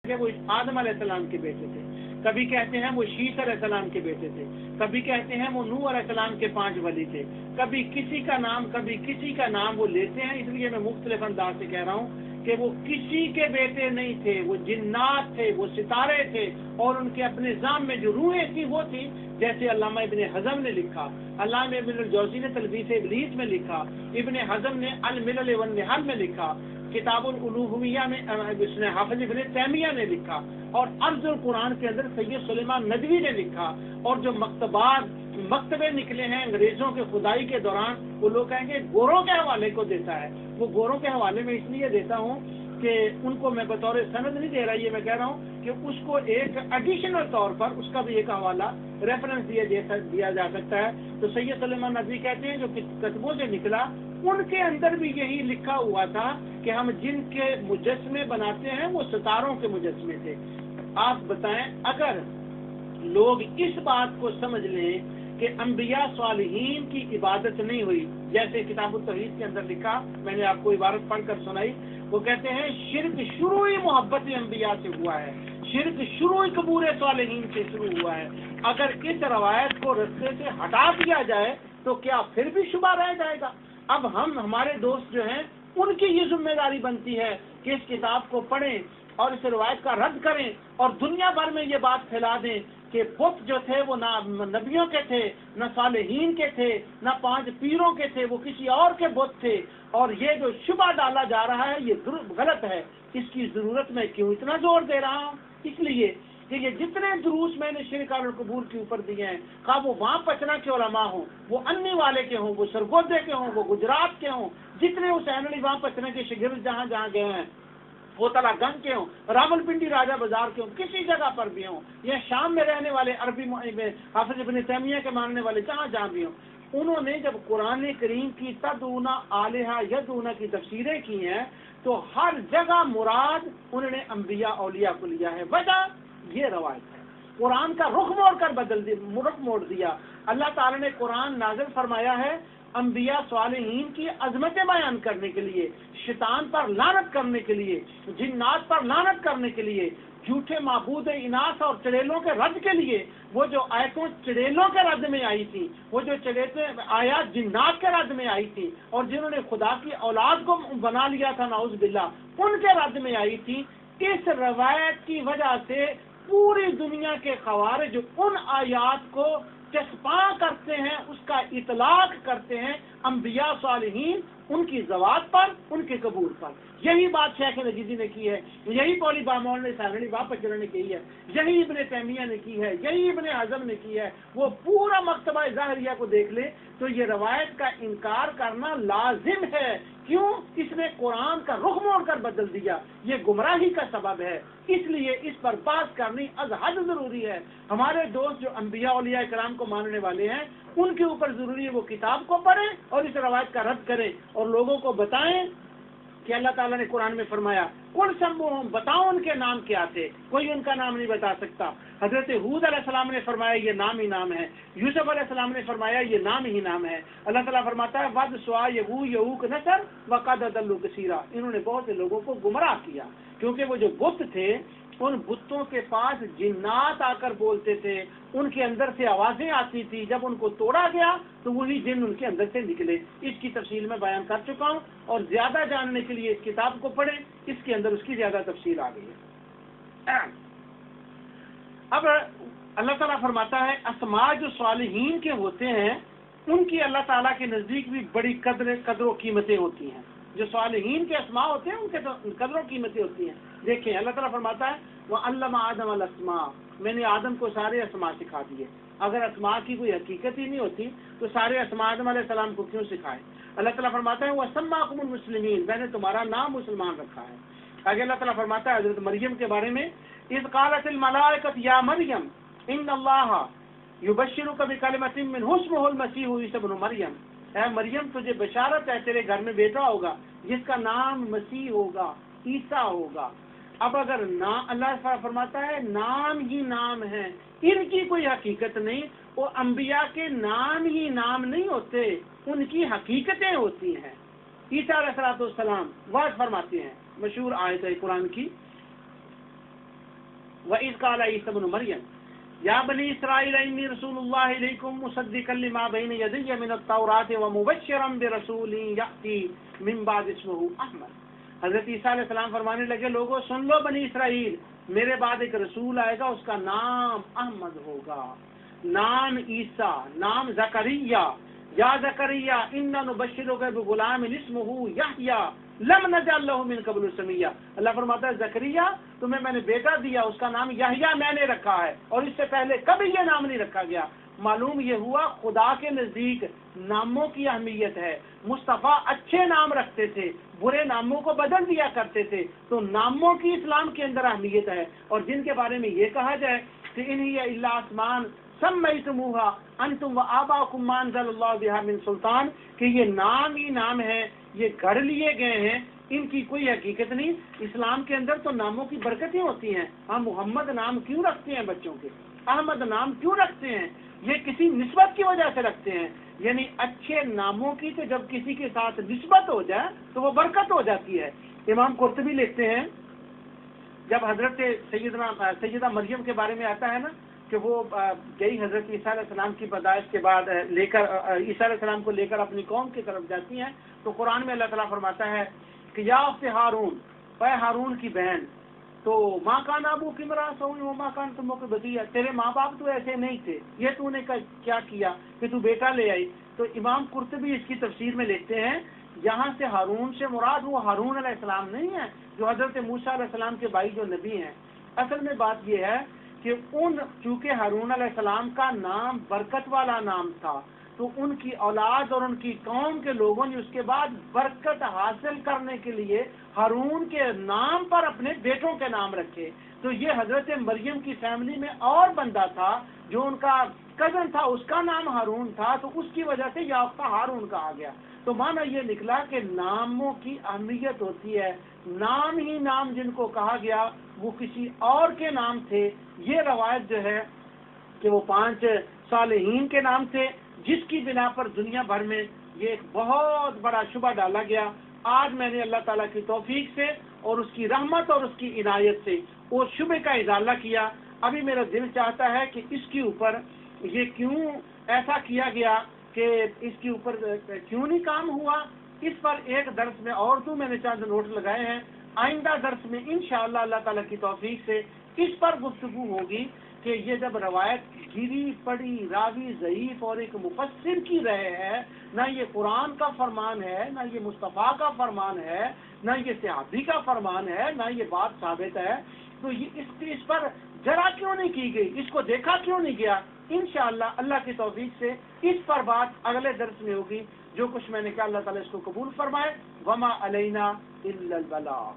کہ وہ آدم علیہ السلام کے بیٹے تھے، کبھی کہتے ہیں وہ شیس علیہ السلام کے بیٹے تھے، کبھی کہتے ہیں وہ نوح علیہ السلام کے 5 ولی تھے، کبھی کسی کا نام کبھی کسی کا نام وہ لیتے ہیں. اس لیے میں مختلف انداز سے کہہ رہا ہوں کہ وہ کسی کے بیٹے نہیں تھے، وہ جنات تھے، وہ ستارے تھے، اور ان کے اپنے نظام میں جو روحیں تھیں وہ تھی. جیسے علامہ ابن حزم نے لکھا، علامہ ابن الجوزی نے تلبیس ابلیس میں لکھا، ابن حزم نے الملل والنحل میں لکھا، کتاب الالوہیہ میں اس نے حافظ ابن تیمیہ نے لکھا، اور ارض القرآن کے اندر سید سلیمان ندوی نے لکھا. اور جو مکتبے نکلے ہیں انگریزوں کے خدائی کے دوران، وہ لوگ کہیں گے گوروں کے حوالے کو دیتا ہے. وہ گوروں کے حوالے میں اس لیے دیتا ہوں کہ ان کو میں بطور سند نہیں دے رہا، یہ میں کہہ رہا ہوں کہ اس کو ایک ایڈیشنل طور پر اس کا بھی ایک حوالہ ریفرنس دیا جا سکتا ہے. تو سید سلیمان ندوی کہتے ہیں جو کتبوں سے نکلا ان کے اندر بھی یہی لکھا ہوا تھا کہ ہم جن کے مجسمے بناتے ہیں وہ ستاروں کے مجسمے تھے. آپ بتائیں اگر لوگ اس بات کو سمجھ لیں کہ انبیاء صالحین کی عبادت نہیں ہوئی، جیسے کتاب التوحید کے اندر لکھا، میں نے آپ کو عبارت پڑھ کر سنائی، وہ کہتے ہیں شرک شروعی محبت انبیاء سے ہوا ہے، شرک شروعی قبور صالحین سے شروع ہوا ہے. اگر اس روایت کو رستے سے ہٹا دیا جائے تو کیا پھر بھی شبہ رہ جائے گا؟ اب ہمارے دوست جو ہیں ان کی یہ ذمہ داری بنتی ہے کہ اس کتاب کو پڑھیں اور اس روایت کا رد کریں اور دنیا بھر میں یہ بات پھیلا دیں کہ بت جو تھے وہ نہ نبیوں کے تھے، نہ صالحین کے تھے، نہ 5 پیروں کے تھے، وہ کسی اور کے بت تھے. اور یہ جو شبہ ڈالا جا رہا ہے یہ غلط ہے. اس کی ضرورت میں کیوں اتنا زور دے رہا ہوں؟ اس لیے کہ یہ جتنے دروس میں نے شرک القبور کے اوپر دیے ہیں، خواہ وہ وہاں پچنا کے علماء ہوں، وہ انی والے کے ہوں، وہ سرگودے کے ہوں، وہ گجرات کے ہوں، جتنے حسین علی وہاں پچنے کے شاگرد جہاں جہاں گئے ہیں، کوتلا گنج کے ہوں، راول پنڈی راجہ بازار کے ہوں، کسی جگہ پر بھی ہوں، یا شام میں رہنے والے عربی میں حافظ ابن تیمیہ کے ماننے والے جہاں جہاں بھی ہوں، انہوں نے جب قرآن کریم کی تدعونا آلہہ یدعونا کی تفسیریں کی ہیں تو ہر جگہ مراد انہوں نے انبیاء اولیاء کو لیا ہے. وجہ یہ روایت ہے. قرآن کا رخ موڑ کر رخ موڑ دیا. اللہ تعالی نے قرآن نازل فرمایا ہے انبیاء صالحین کی عظمتیں بیان کرنے کے لیے، شیطان پر لعنت کرنے کے لیے، جنات پر لعنت کرنے کے لیے، جھوٹے معبود اناث اور چڑیلوں کے رد کے لیے. وہ جو آیتوں چڑیلوں کے رد میں آئی تھی، وہ جو آیات جنات کے رد میں آئی تھی، اور جنہوں نے خدا کی اولاد کو بنا لیا تھا نعوذ باللہ، ان کے رد میں آئی تھی. اس روایت کی وجہ سے پوری دنیا کے خوارج ان آیات کو چسپاں کرتے ہیں، اس کا اطلاق کرتے ہیں انبیاء صالحین ان کی ذوات پر، ان کے قبول پر. یہی بات شیخ نجیزی نے کی ہے، یہی پولی بامول نے سارنی باپچر نے کی ہے، یہی ابن تیمیہ نے کی ہے، یہی ابن اعظم نے کی ہے. وہ پورا مکتبہ ظاہریہ کو دیکھ لے تو یہ روایت کا انکار کرنا لازم ہے. کیوں؟ اس نے قرآن کا رخ موڑ کر بدل دیا. یہ گمراہی کا سبب ہے. اس لیے اس پر بات کرنی از حد ضروری ہے. ہمارے دوست جو انبیاء اولیاء کرام کو ماننے والے ہیں ان کے اوپر ضروری ہے وہ کتاب کو پڑھیں اور اس روایت کا رد کریں اور لوگوں کو بتائیں کہ اللہ تعالیٰ نے قرآن میں فرمایا کون سمبوہم، بتاؤ ان کے نام کیا تھے. کوئی ان کا نام نہیں بتا سکتا. حضرت حود علیہ السلام نے فرمایا یہ نام ہی نام ہے. یوسف علیہ السلام نے فرمایا یہ نام ہی نام ہے. اللہ تعالیٰ فرماتا ہے ود سوا یغو یعوق نصر وقد ضلوا کثیرا. انہوں نے بہت سے لوگوں کو گمراہ کیا کیونکہ وہ جو بت تھے ان بتوں کے پاس جنات آ کر بولتے تھے، ان کے اندر سے آوازیں آتی تھی. جب ان کو توڑا گیا تو وہی جن ان کے اندر سے نکلے. اس کی تفصیل میں بیان کر چکا ہوں اور زیادہ جاننے کے لیے اس کتاب کو پڑھیں، اس کے اندر اس کی زیادہ تفصیل آ گئی ہے. اب اللہ تعالیٰ فرماتا ہے اسماء جو صالحین کے ہوتے ہیں ان کی اللہ تعالیٰ کے نزدیک بھی بڑی قدر و قیمتیں ہوتی ہیں. جو صالحین کے اسماء ہوتے ہیں ان کے قدر و قیمتیں ہوتی ہیں. دیکھیں اللہ تعالیٰ فرماتا ہے وَعَلَّمَ آدَمَ الْأَسْمَاءَ، میں نے آدم کو سارے اسماء سکھا دیے. اگر اسماء کی کوئی حقیقت ہی نہیں ہوتی تو سارے اسماء آدم علیہ السلام کو کیوں سکھائے؟ اللہ تعالیٰ فرماتا ہے وَسَمَّاكُمُ الْمُسْلِمِينَ، میں نے تمہارا نام مسلمان رکھا ہے. آگے اللہ تعالیٰ فرماتا ہے حضرت مریم کے بارے میں اِذْ قَالَتِ الْمَلَائِكَةُ يَا مَرْيَمُ إِنَّ اللَّهَ يُبَشِّرُكَ بِكَلِمَةٍ مِّنْهُ اسْمُهُ الْمَسِيحُ عِيسَى ابْنُ مَرْيَمَ. اے مریم تجھے بشارت ہے تیرے گھر میں بیٹا ہوگا جس کا نام مسیح ہوگا، عیسیٰ ہوگا. اب اگر اللہ فرماتا ہے نام ہی نام ہے، ان کی کوئی حقیقت نہیں، وہ انبیاء کے نام ہی نام نہیں ہوتے، ان کی حقیقتیں ہوتی ہیں. عیسیٰ علیہ السلام واضح فرماتے ہیں، مشہور آیت ہے قرآن کی وَإِذْ قَالَ عِيسَى ابْنُ مَرْيَمَ يَا بَنِي إِسْرَائِيلَ إِنِّي رَسُولُ اللَّهِ إِلَيْكُمْ مُصَدِّقًا لِمَا بَيْنَ يَدَيَّ مِنَ التَّوْرَاةِ وَمُبَشِّرًا بِرَسُولٍ يَأْتِي مِن بَعْدِي اسْمُهُ أَحْمَدُ۔ حضرت عیسیٰ علیہ السلام فرمانے لگے لوگوں سن لو بنی اسرائیل، میرے بعد ایک رسول آئے گا، اس کا نام احمد ہوگا، نام عیسیٰ، نام زکریا، یا زکریا انا نبشرک بغلام اسمہ یحییٰ لم نجعل له من قبل سمیہ۔ اللہ فرماتا ہے زکریا تمہیں میں نے بیٹا دیا، اس کا نام یحییٰ میں نے رکھا ہے، اور اس سے پہلے کبھی یہ نام نہیں رکھا گیا۔ معلوم یہ ہوا خدا کے نزدیک ناموں کی اہمیت ہے۔ مصطفیٰ اچھے نام رکھتے تھے، برے ناموں کو بدل دیا کرتے تھے، تو ناموں کی اسلام کے اندر اہمیت ہے۔ اور جن کے بارے میں یہ کہا جائے کہ ان ہی الا اسمان سمیتموہا انتم وآباؤکم ما انزل اللہ بہا من سلطان، کہ یہ نام ہی نام ہے، یہ گھڑ لیے گئے ہیں، ان کی کوئی حقیقت نہیں۔ اسلام کے اندر تو ناموں کی برکتیں ہوتی ہیں۔ ہم محمد نام کیوں رکھتے ہیں بچوں کے، احمد نام کیوں رکھتے ہیں؟ یہ کسی نسبت کی وجہ سے رکھتے ہیں، یعنی اچھے ناموں کی تو جب کسی کے ساتھ نسبت ہو جائے تو وہ برکت ہو جاتی ہے۔ امام قرطبی لکھتے ہیں جب حضرت سیدہ مریم کے بارے میں آتا ہے نا کہ وہ گئی حضرت عیسیٰ علیہ السلام کی پیدائش کے بعد لے کر عیسیٰ علیہ السلام کو لے کر اپنی قوم کی طرف جاتی ہیں، تو قرآن میں اللہ تعالیٰ فرماتا ہے کہ یا اخت ہارون، اے ہارون کی بہن، تو ماں کان ابو کی مرا سوئی و ماں کان تم کو بتیا، تیرے ماں باپ تو ایسے نہیں تھے، یہ تو نے کیا کیا کہ تو بیٹا لے آئی؟ تو امام قرطبی اس کی تفسیر میں لکھتے ہیں یہاں سے ہارون سے مراد وہ ہارون علیہ السلام نہیں ہے جو حضرت موسیٰ علیہ السلام کے بھائی جو نبی ہیں۔ اصل میں بات یہ ہے کہ چونکہ ہارون علیہ السلام کا نام برکت والا نام تھا، تو ان کی اولاد اور ان کی قوم کے لوگوں نے اس کے بعد برکت حاصل کرنے کے لیے ہارون کے نام پر اپنے بیٹوں کے نام رکھے۔ تو یہ حضرت مریم کی فیملی میں اور بندہ تھا جو ان کا کزن تھا، اس کا نام ہارون تھا، تو اس کی وجہ سے یافتہ ہارون کہا گیا۔ تو معنی یہ نکلا کہ ناموں کی اہمیت ہوتی ہے، نام ہی نام جن کو کہا گیا وہ کسی اور کے نام تھے۔ یہ روایت جو ہے کہ وہ 5 صالحین کے نام تھے، جس کی بنا پر دنیا بھر میں یہ ایک بہت بڑا شبہ ڈالا گیا۔ آج میں نے اللہ تعالیٰ کی توفیق سے اور اس کی رحمت اور اس کی عنایت سے اس شبہ کا ازالہ کیا۔ ابھی میرا دل چاہتا ہے کہ اس کے اوپر یہ کیوں ایسا کیا گیا کہ اس کے اوپر کیوں نہیں کام ہوا، اس پر ایک درس میں اور تو میں نے چند نوٹ لگائے ہیں، آئندہ درس میں انشاءاللہ اللہ تعالیٰ کی توفیق سے اس پر گفتگو ہوگی کہ یہ جب روایت گری پڑی راوی ضعیف اور ایک مفسر کی رہے ہے، نہ یہ قرآن کا فرمان ہے، نہ یہ مصطفیٰ کا فرمان ہے، نہ یہ صحابی کا فرمان ہے، نہ یہ بات ثابت ہے، تو یہ اس پر ذرا کیوں نہیں کی گئی، اس کو دیکھا کیوں نہیں گیا؟ انشاءاللہ اللہ کی توفیق سے اس پر بات اگلے درس میں ہوگی۔ جو کچھ میں نے کہا اللہ تعالیٰ اس کو قبول فرمائے۔ وما علینا الا البلاغ۔